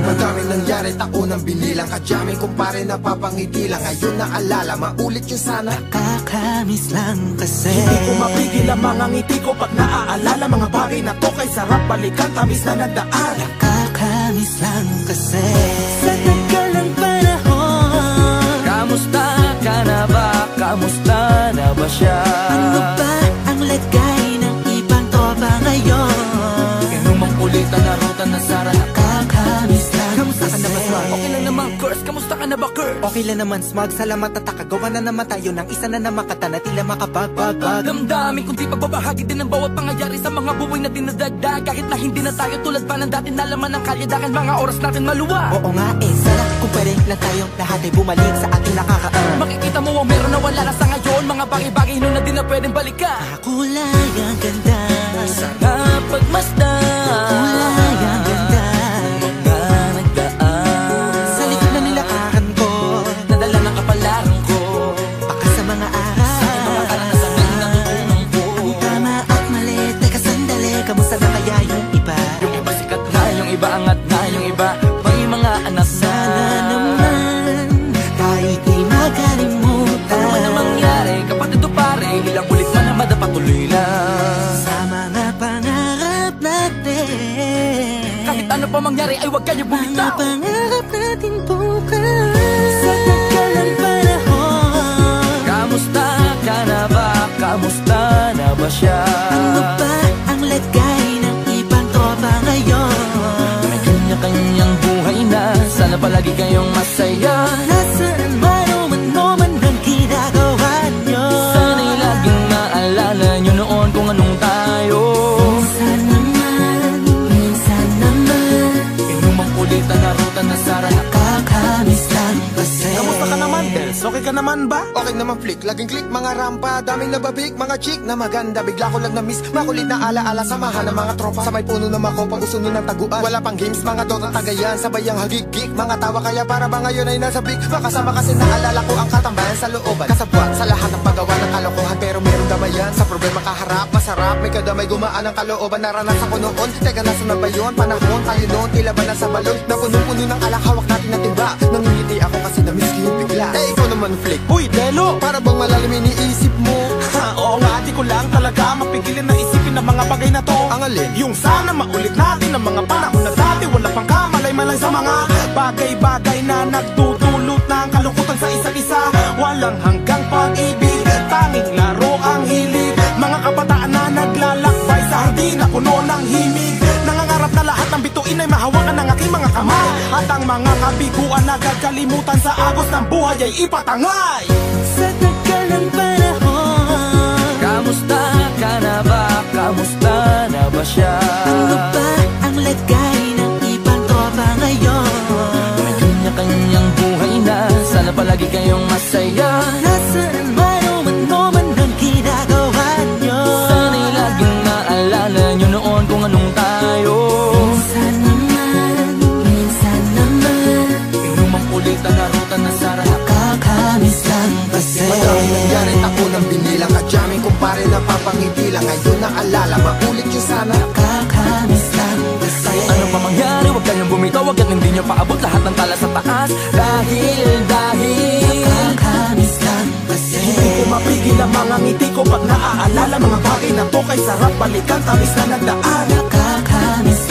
Madaming nangyari, taunang binilang, kadyaming kumpare napapangiti lang. Ngayon naalala, maulit yun sana. Nakakamiss lang kasi hindi ko mapigil ang mga ngiti ko pag naaalala. Mga bagay na to kay sarap balikan, tamis na nagdaan. Nakakamiss lang kasi sa tagal ng panahon. Kamusta ka na ba? Kamusta na ba siya? Ano ba ang lagay ng ibang tropa ngayon? Inumang ulitan na ruta na sara. Nakakamiss lang. Kamusta ka na ba, Smug? Okay lang naman, Curse. Kamusta ka na ba, Curse? Okay lang naman, Smug. Salamat at takagawa na naman tayo ng isa na namakata na tila makabagbag. Damdamin kundi pagbabahagi din ang bawat pangyayari sa mga buhay na dinadagdag. Kahit na hindi na tayo tulad pa ng dati, nalaman ng kalye dahil mga oras natin maluwag. Oo nga sarap kung pwede lang tayong lahat ay bumalik sa ating nakakaan. Makikita mo ang meron na wala na sa ngayon. Mga bagay-bagay nun na di na pwedeng balikan. Kulay ang ganda, Sana pagmasdan. kulay ang ganda. Mga nagdaan Sa likod na nilakaran ko, nadala ng kapalaran ko. baka sa mga araw Mga karanasan na natutunan ko. Ang tama at mali, teka sandali, kamusta na kaya yung iba? Yung iba sikat na, yung iba angat na, yung iba may mga anak na. Sana naman kahit di makalimutan. Ano man ang mangyari, kapatid o pare, ilang ulit man na madapatuloy lang. Sa mga pangarap natin, Kahit ano pa mangyari ay huwag kayo mga bumitaw. pangarap natin bukas. Sa tagal ng panahon, Kamusta ka na ba? Kamusta na ba siya? ano ba ang lagay ng ibang tropa ngayon? May kanya-kanyang buhay na, sana palagi kayong masaya. Nasaan man o ano man ang ginagawa nyo, Sana'y laging maalala nyo noon kung anong tayo. minsan naman Inumang ulitan na ruta na sara. nakakamiss lang kasi. Kamusta ka naman, Dels? Okay ka naman ba? Okay naman flick, laging click, mga rampa, daming nababik, mga chick na maganda. Bigla ko lang na-miss, makulit na alaala, samahan ng mga tropa. Sa may puno na makopa, uso nun ng taguan. Wala pang games, mga dota tagayan, sabayang hagig-gig. Mga tawa kaya para ba ngayon ay nasa big. Makasama kasi naalala ko ang katambayan sa looban. Kasabwat sa lahat ng paggawa ng kalokohan, pero meron damayan. Sa problema kaharap, masarap, may kadamay gumaan ang kalooban. Naranasan ko noon, teka nasa na ba yun? Panahon tayo noon, tila ba nasa balon? Na punong-puno ng alak, hawak natin ng timba. Nangingiti ako kasi na-miss ko yung bigla. Eh ikaw naman flick, Uy, Delo! para bang malalim iniisip mo? Oo nga, di ko lang talaga mapigilin na isipin ang mga bagay na to. Ang alin? Yung sana maulit natin ang mga panahon na dati. Wala pang kamalay-malay sa mga bagay-bagay na nagdudulot ng kalungkutan sa isa't isa. Walang hanggang pag-ibig, tanging laro ang hilig. Mga kabataan na naglalakbay sa hardin na puno ng himig. Nangangarap na lahat ng bituin ay mahawakan ng aking mga kamay. At ang mga kabiguan na gagalimutan sa agos ng buhay ay ipatangay. Sa tagal ng panahon, Kamusta ka na ba? Kamusta na ba siya? ano ba ang lagay ng ibang tropa ngayon? May kanya-kanyang buhay na, sana palagi kayong masaya. Nasaan man o ano man ang ginagawa nyo, Sana'y laging maalala nyo noon kung anong tayo. minsan naman Inumang ulitan na ruta na sara. nakakamiss lang kasi. Madaming nangyari, taunang binilang, kadyaming kumpare napapangiti lang. Ngayon naalala, maulit yun sana. Nakakamiss lang kasi. Ano pa mangyari, huwag kayong bumitaw. Huwag at hindi nyo paabot lahat ng tala sa taas. Dahil Nakakamiss lang kasi. Hindi ko mapigil ang mga ngiti ko pag naaalala. Mga bagay na to kay sarap balikan, tamis na nagdaan. Nakakamiss